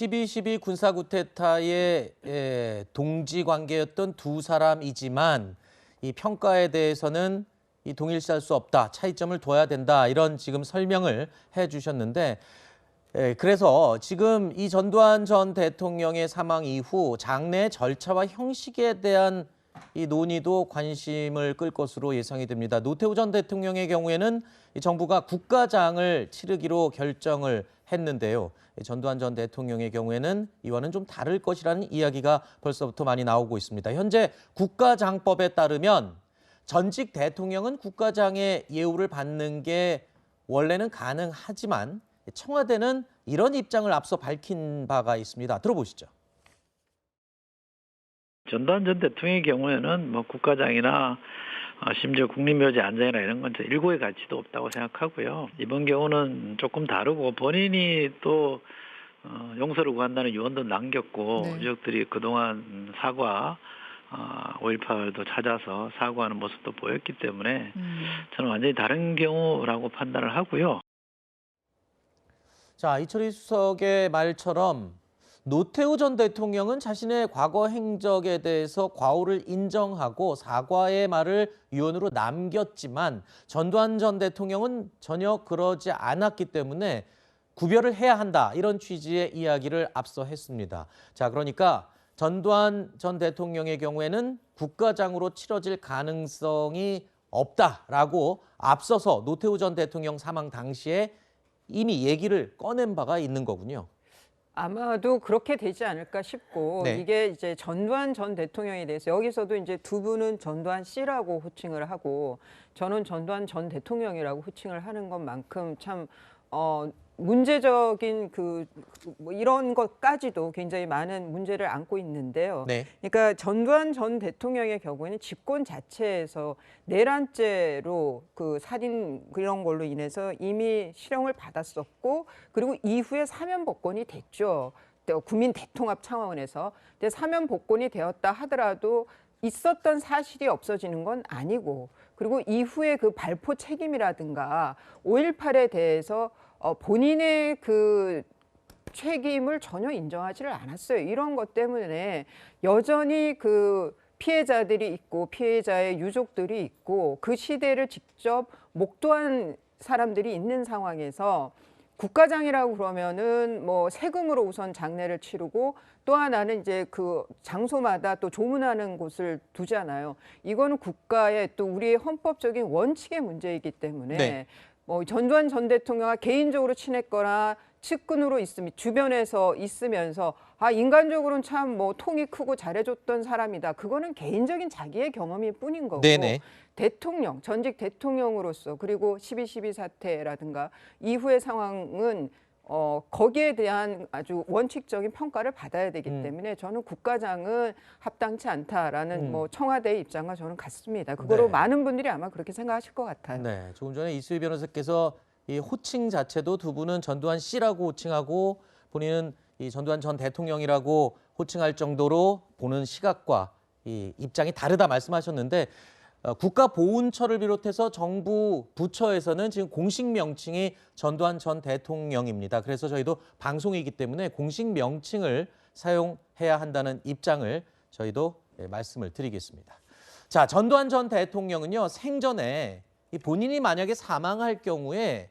12.12 군사 쿠데타의 동지 관계였던 두 사람이지만 이 평가에 대해서는 이 동일시할 수 없다, 차이점을 둬야 된다 이런 지금 설명을 해주셨는데 그래서 지금 이 전두환 전 대통령의 사망 이후 장례 절차와 형식에 대한 이 논의도 관심을 끌 것으로 예상이 됩니다. 노태우 전 대통령의 경우에는 정부가 국가장을 치르기로 결정을 했는데요. 전두환 전 대통령의 경우에는 이와는 좀 다를 것이라는 이야기가 벌써부터 많이 나오고 있습니다. 현재 국가장법에 따르면 전직 대통령은 국가장의 예우를 받는 게 원래는 가능하지만 청와대는 이런 입장을 앞서 밝힌 바가 있습니다. 들어보시죠. 전두환 전 대통령의 경우에는 뭐 국가장이나 심지어 국립묘지 안장이나 이런 건 일고의 가치도 없다고 생각하고요. 이번 경우는 조금 다르고 본인이 또 용서를 구한다는 유언도 남겼고 유족들이 그동안 사과 5.18도 찾아서 사과하는 모습도 보였기 때문에 저는 완전히 다른 경우라고 판단을 하고요. 자, 이철희 수석의 말처럼 노태우 전 대통령은 자신의 과거 행적에 대해서 과오를 인정하고 사과의 말을 유언으로 남겼지만 전두환 전 대통령은 전혀 그러지 않았기 때문에 구별을 해야 한다, 이런 취지의 이야기를 앞서 했습니다. 자, 그러니까 전두환 전 대통령의 경우에는 국가장으로 치러질 가능성이 없다라고 앞서서 노태우 전 대통령 사망 당시에 이미 얘기를 꺼낸 바가 있는 거군요. 아마도 그렇게 되지 않을까 싶고 이게 이제 전두환 전 대통령에 대해서 여기서도 이제 두 분은 전두환 씨라고 호칭을 하고 저는 전두환 전 대통령이라고 호칭을 하는 것만큼 참 문제적인 뭐 이런 것까지도 굉장히 많은 문제를 안고 있는데요. 그러니까 전두환 전 대통령의 경우에는 집권 자체에서 내란죄로 살인 이런 걸로 인해서 이미 실형을 받았었고 그리고 이후에 사면 복권이 됐죠. 국민 대통합 차원에서. 근데 사면 복권이 되었다 하더라도 있었던 사실이 없어지는 건 아니고 그리고 이후에 그 발포 책임이라든가 5.18에 대해서 본인의 책임을 전혀 인정하지를 않았어요. 이런 것 때문에 여전히 피해자들이 있고 피해자의 유족들이 있고 그 시대를 직접 목도한 사람들이 있는 상황에서 국가장이라고 그러면은 뭐 세금으로 우선 장례를 치르고 또 하나는 이제 장소마다 또 조문하는 곳을 두잖아요. 이거는 국가의 또 우리의 헌법적인 원칙의 문제이기 때문에 뭐 전두환 전 대통령과 개인적으로 친했거나 측근으로 주변에서 있으면서 인간적으로는 참 뭐 통이 크고 잘해줬던 사람이다. 그거는 개인적인 자기의 경험일 뿐인 거고 대통령, 전직 대통령으로서 그리고 12.12 사태라든가 이후의 상황은 거기에 대한 아주 원칙적인 평가를 받아야 되기 때문에 저는 국가장은 합당치 않다라는 뭐 청와대의 입장과 저는 같습니다. 그거로 많은 분들이 아마 그렇게 생각하실 것 같아요. 네, 조금 전에 이수희 변호사께서 이 호칭 자체도 두 분은 전두환 씨라고 호칭하고 본인은 이 전두환 전 대통령이라고 호칭할 정도로 보는 시각과 이 입장이 다르다 말씀하셨는데 국가보훈처를 비롯해서 정부 부처에서는 지금 공식 명칭이 전두환 전 대통령입니다. 그래서 저희도 방송이기 때문에 공식 명칭을 사용해야 한다는 입장을 저희도 말씀을 드리겠습니다. 자, 전두환 전 대통령은요, 생전에 본인이 만약에 사망할 경우에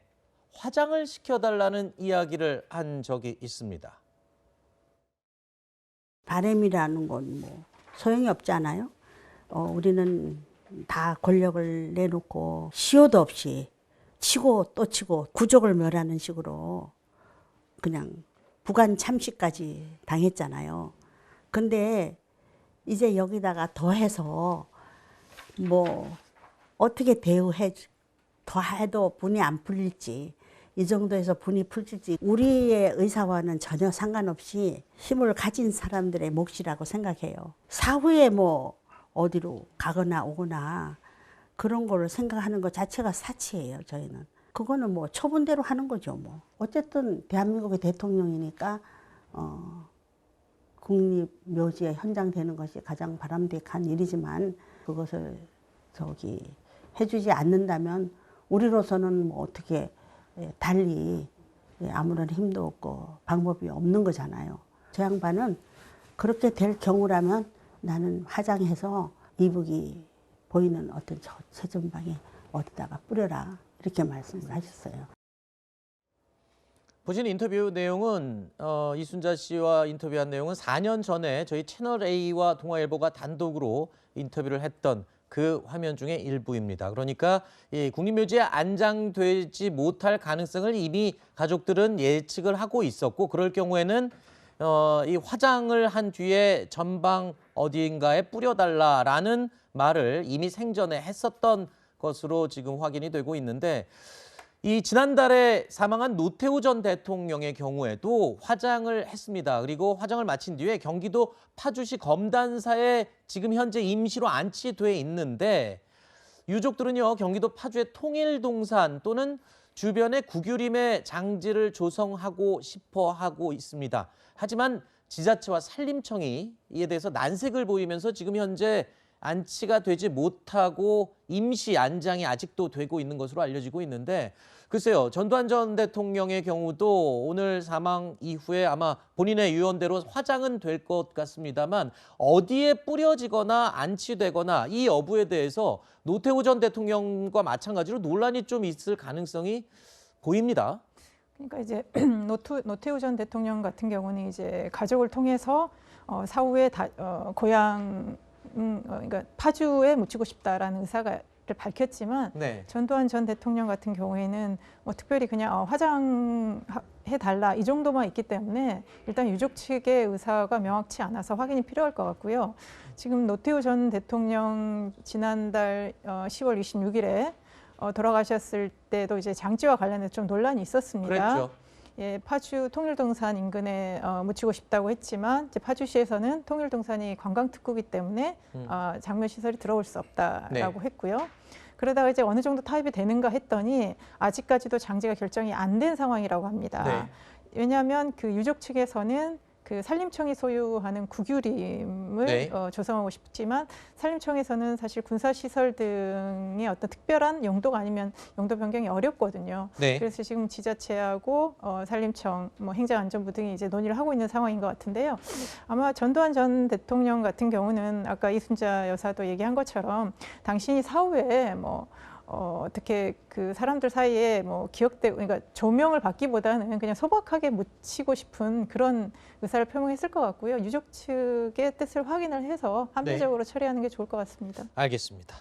화장을 시켜달라는 이야기를 한 적이 있습니다. 바람이라는 건 뭐 소용이 없잖아요. 우리는 다 권력을 내놓고 시효도 없이 치고 또 치고 구족을 멸하는 식으로 그냥 부관 참시까지 당했잖아요. 근데 이제 여기다가 더해서 뭐 어떻게 더 해도 분이 안 풀릴지 이 정도에서 분이 풀릴지 우리의 의사와는 전혀 상관없이 힘을 가진 사람들의 몫이라고 생각해요. 사후에 뭐 어디로 가거나 오거나 그런 걸 생각하는 것 자체가 사치예요. 저희는 그거는 뭐 처분대로 하는 거죠. 뭐 어쨌든 대한민국의 대통령이니까 국립묘지에 현장되는 것이 가장 바람직한 일이지만 그것을 해주지 않는다면 우리로서는 뭐 어떻게 달리 아무런 힘도 없고 방법이 없는 거잖아요. 저 양반은 그렇게 될 경우라면 나는 화장해서 이북이 보이는 어떤 세전방에 어디다가 뿌려라 이렇게 말씀을 하셨어요. 보신 인터뷰 내용은 이순자 씨와 인터뷰한 내용은 4년 전에 저희 채널A와 동아일보가 단독으로 인터뷰를 했던 그 화면 중의 일부입니다. 그러니까 이 국립묘지에 안장되지 못할 가능성을 이미 가족들은 예측을 하고 있었고, 그럴 경우에는 이 화장을 한 뒤에 전방 어디인가에 뿌려달라라는 말을 이미 생전에 했었던 것으로 지금 확인이 되고 있는데, 이 지난달에 사망한 노태우 전 대통령의 경우에도 화장을 했습니다. 그리고 화장을 마친 뒤에 경기도 파주시 검단사에 지금 현재 임시로 안치돼 있는데, 유족들은요 경기도 파주의 통일동산 또는 주변의 구규림에 장지를 조성하고 싶어 하고 있습니다. 하지만 지자체와 산림청이 이에 대해서 난색을 보이면서 지금 현재 안치가 되지 못하고 임시 안장이 아직도 되고 있는 것으로 알려지고 있는데, 글쎄요, 전두환 전 대통령의 경우도 오늘 사망 이후에 아마 본인의 유언대로 화장은 될 것 같습니다만 어디에 뿌려지거나 안치되거나 이 여부에 대해서 노태우 전 대통령과 마찬가지로 논란이 좀 있을 가능성이 보입니다. 그러니까 이제 노태우 전 대통령 같은 경우는 이제 가족을 통해서 사후에 고향 그러니까 파주에 묻히고 싶다라는 의사를 밝혔지만, 네. 전두환 전 대통령 같은 경우에는 뭐 특별히 그냥 화장해달라 이 정도만 있기 때문에 일단 유족 측의 의사가 명확치 않아서 확인이 필요할 것 같고요. 지금 노태우 전 대통령 지난달 10월 26일에 돌아가셨을 때도 이제 장지와 관련해서 좀 논란이 있었습니다. 그랬죠. 예, 파주 통일동산 인근에 묻히고 싶다고 했지만 이제 파주시에서는 통일동산이 관광특구이기 때문에 장묘시설이 들어올 수 없다라고 네. 했고요. 그러다가 이제 어느 정도 타입이 되는가 했더니 아직까지도 장지가 결정이 안 된 상황이라고 합니다. 네. 왜냐하면 그 유족 측에서는 그 산림청이 소유하는 구규림을 네. 조성하고 싶지만 산림청에서는 사실 군사시설 등의 어떤 특별한 용도가 아니면 용도 변경이 어렵거든요. 네. 그래서 지금 지자체하고 산림청, 뭐 행정안전부 등이 이제 논의를 하고 있는 상황인 것 같은데요. 아마 전두환 전 대통령 같은 경우는 아까 이순자 여사도 얘기한 것처럼 당신이 사후에 어떻게 그 사람들 사이에 그러니까 조명을 받기보다는 그냥 소박하게 묻히고 싶은 그런 의사를 표명했을 것 같고요. 유족 측의 뜻을 확인을 해서 합리적으로 처리하는 게 좋을 것 같습니다. 알겠습니다.